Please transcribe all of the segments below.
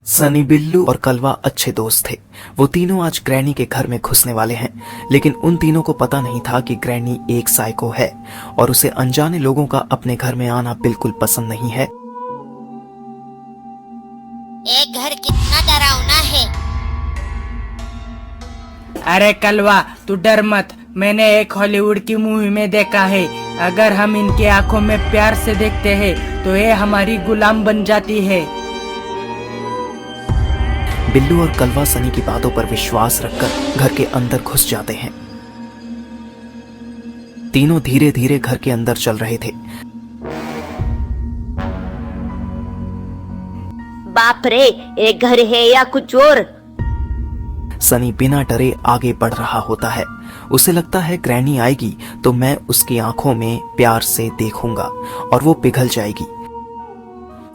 सनी, बिल्लू और कलवा अच्छे दोस्त थे। वो तीनों आज ग्रैनी के घर में घुसने वाले हैं, लेकिन उन तीनों को पता नहीं था कि ग्रैनी एक साइको है और उसे अनजाने लोगों का अपने घर में आना बिल्कुल पसंद नहीं है। एक घर कितना डरावना है। अरे कलवा, तू डर मत। मैंने एक हॉलीवुड की मूवी में देखा है, अगर हम इनकी आंखों में प्यार से देखते हैं तो ये हमारी गुलाम बन जाती है। बिल्लू और कलवा सनी की बातों पर विश्वास रखकर घर के अंदर घुस जाते हैं। तीनों धीरे धीरे घर के अंदर चल रहे थे। बाप रे, एक घर है या कुछ और? सनी बिना डरे आगे बढ़ रहा होता है। उसे लगता है ग्रैनी आएगी तो मैं उसकी आंखों में प्यार से देखूंगा और वो पिघल जाएगी।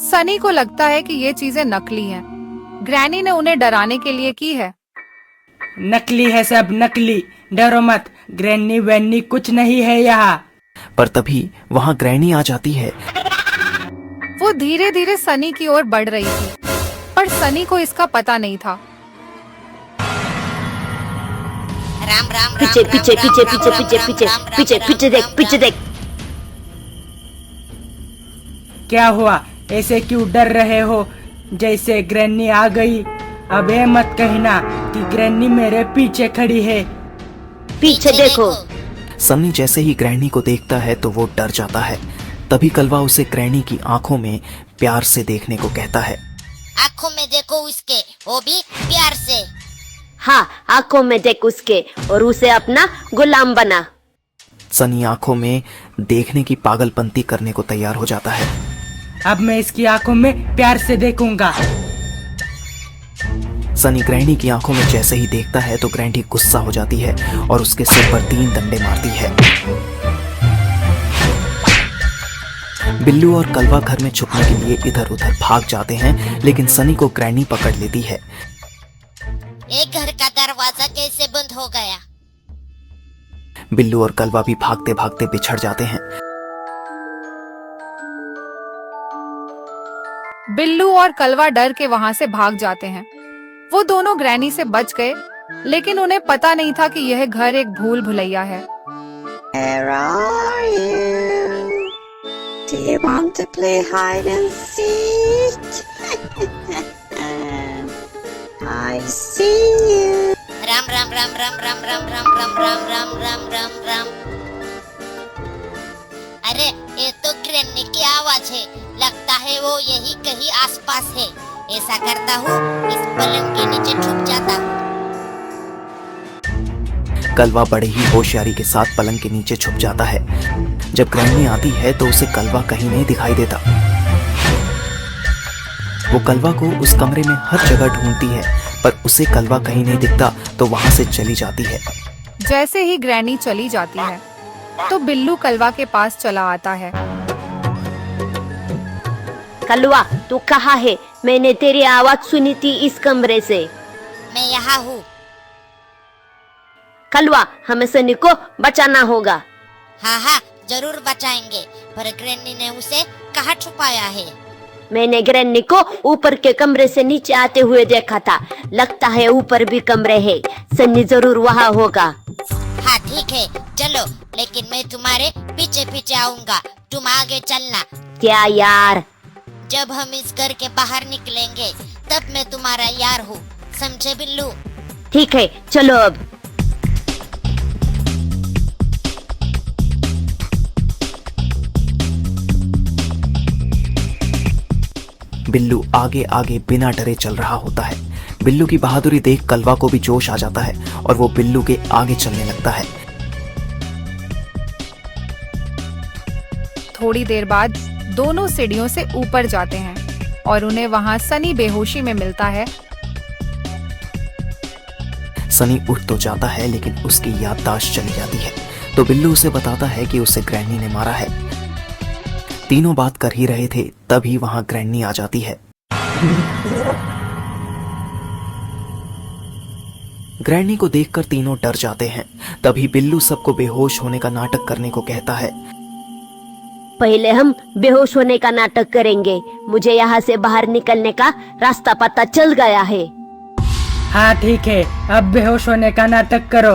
सनी को लगता है कि ये चीजें नकली हैं। ग्रैनी ने उन्हें डराने के लिए की है। नकली है, सब नकली। डरो मत, ग्रैनी वैनी कुछ नहीं है यहाँ। पर तभी वहां ग्रैनी आ जाती है। वो धीरे धीरे सनी की ओर बढ़ रही थी, पर सनी को इसका पता नहीं था। राम राम राम पीछे राम, पीछे राम, पीछे राम, पीछे राम, पीछे राम, पीछे राम, पीछे राम, पीछे राम, देख, राम, पीछे देख। क्या हुआ? ऐसे क्यों डर रहे हो जैसे ग्रैनी आ गई? अब ये मत कहना कि ग्रैनी मेरे पीछे खड़ी है। पीछे देखो। सनी जैसे ही ग्रैनी को देखता है तो वो डर जाता है। तभी कलवा उसे ग्रैनी की आंखों में प्यार से देखने को कहता है। आंखों में देखो उसके, वो भी प्यार से। हाँ, आंखों में देख उसके और उसे अपना गुलाम बना। सनी आंखों में देखने की पागलपंती करने को तैयार हो जाता है। अब मैं इसकी आंखों में प्यार से देखूंगा। सनी ग्रैनी की आंखों में जैसे ही देखता है तो ग्रैनी गुस्सा हो जाती है और उसके सिर पर 3 डंडे मारती है। बिल्लू और कलवा घर में छुपने के लिए इधर उधर भाग जाते हैं, लेकिन सनी को ग्रैनी पकड़ लेती है। एक घर का दरवाजा कैसे बंद हो गया? बिल्लू और कलवा भी भागते भागते बिछड़ जाते हैं। बिल्लू और कलवा डर के वहां से भाग जाते हैं। वो दोनों ग्रैनी से बच गए, लेकिन उन्हें पता नहीं था कि यह घर एक भूल भुलैया है। Where are you? Do you want to play hide and seek? I see you. Ram Ram Ram Ram Ram Ram Ram Ram Ram Ram Ram Ram Ram. अरे ये तो ग्रैनी की आवाज है। लगता है वो यही कहीं आसपास है। ऐसा करता हूँ, इस पलंग के नीचे छुप जाता हूँ। कलवा बड़े ही होशियारी के साथ पलंग के नीचे छुप जाता है। जब ग्रैनी आती है तो उसे कलवा कहीं नहीं दिखाई देता। वो कलवा को उस कमरे में हर जगह ढूंढती है, पर उसे कलवा कहीं नहीं दिखता तो वहां से चली जाती है। जैसे ही ग्रैनी चली जाती है तो बिल्लू कलवा के पास चला आता है। कलवा, तू कहाँ है? मैंने तेरी आवाज सुनी थी इस कमरे से। मैं यहाँ हूँ। कलवा, हमें सनी को बचाना होगा। हाँ हाँ, जरूर बचाएंगे। पर ग्रैनी ने उसे कहाँ छुपाया है? मैंने ग्रैनी को ऊपर के कमरे से नीचे आते हुए देखा था। लगता है ऊपर भी कमरे हैं। सनी जरूर वहाँ होगा। हाँ ठीक है, चलो, लेकिन मैं तुम्हारे पीछे पीछे आऊंगा। तुम आगे चलना। क्या यार? जब हम इस घर के बाहर निकलेंगे तब मैं तुम्हारा यार हूँ, समझे बिल्लू? ठीक है, चलो अब। बिल्लू आगे आगे बिना डरे चल रहा होता है। बिल्लू की बहादुरी देख कलवा को भी जोश आ जाता है और वो बिल्लू के आगे चलने लगता है। थोड़ी देर बाद दोनों सीढ़ियों से ऊपर जाते हैं और उन्हें वहां सनी बेहोशी में मिलता है। सनी उठ तो जाता है, लेकिन उसकी याददाश्त चली जाती है। तो बिल्लू उसे बताता है कि उसे ग्रैनी ने मारा है। तीनों बात कर ही रहे थे, तभी वहां ग्रैनी आ जाती है। ग्रैनी को देखकर तीनों डर जाते हैं। तभी बिल्लू सबको बेहोश होने का नाटक करने को कहता है। पहले हम बेहोश होने का नाटक करेंगे। मुझे यहाँ से बाहर निकलने का रास्ता पता चल गया है। हाँ ठीक है, अब बेहोश होने का नाटक करो।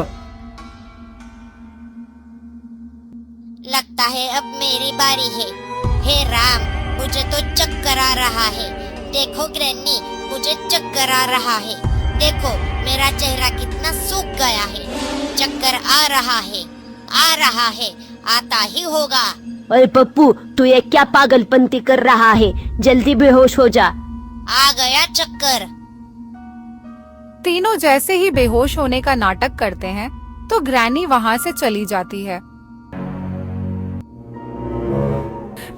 लगता है अब मेरी बारी है। हे राम, मुझे तो चक्कर आ रहा है। देखो ग्रैनी, मुझे चक्कर आ रहा है। देखो मेरा चेहरा कितना सूख गया है। चक्कर आ रहा है, आ रहा है, आता ही होगा। अरे पप्पू, तू ये क्या पागलपंती कर रहा है? जल्दी बेहोश हो जा। आ गया चक्कर। तीनों जैसे ही बेहोश होने का नाटक करते हैं तो ग्रैनी वहाँ से चली जाती है।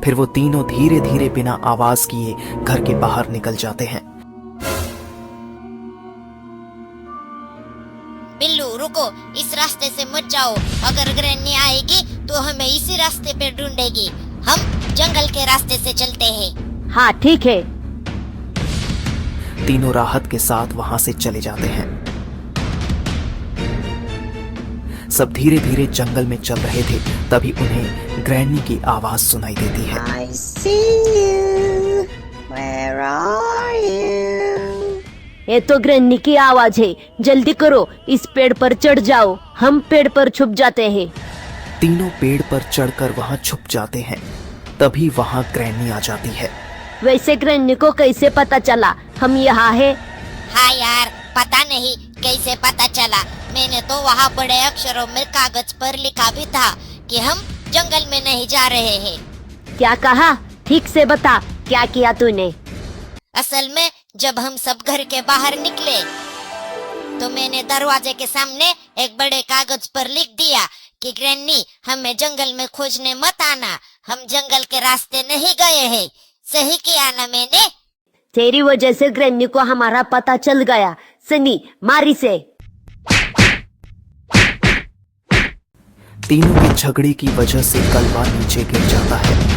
फिर वो तीनों धीरे धीरे बिना आवाज किए घर के बाहर निकल जाते हैं। बिल्लू रुको, इस रास्ते से मत जाओ। अगर ग्रैनी आएगी तो हमें इसी रास्ते पे ढूंढेगी। हम जंगल के रास्ते से चलते हैं। हाँ ठीक है। तीनों राहत के साथ वहां से चले जाते हैं। सब धीरे धीरे जंगल में चल रहे थे, तभी उन्हें ग्रैनी की आवाज सुनाई देती है। I see you. Where are you? ये तो ग्रैनी की आवाज है। जल्दी करो, इस पेड़ पर चढ़ जाओ। हम पेड़ पर छुप जाते हैं। तीनों पेड़ पर चढ़कर वहां छुप जाते हैं। तभी वहां ग्रैनी आ जाती है। वैसे ग्रैनी को कैसे पता चला हम यहाँ है? हाँ यार, पता नहीं कैसे पता चला। मैंने तो वहाँ बड़े अक्षरों में कागज पर लिखा भी था कि हम जंगल में नहीं जा रहे हैं। क्या कहा? ठीक से बता, क्या किया तूने? असल में जब हम सब घर के बाहर निकले तो मैंने दरवाजे के सामने एक बड़े कागज पर लिख दिया कि ग्रैनी, हमें जंगल में खोजने मत आना। हम जंगल के रास्ते नहीं गए हैं। सही किया ना मैंने? तेरी वजह से ग्रैनी को हमारा पता चल गया। सनी, मार इसे। तीनों के झगड़े की वजह से कलवा नीचे गिर जाता है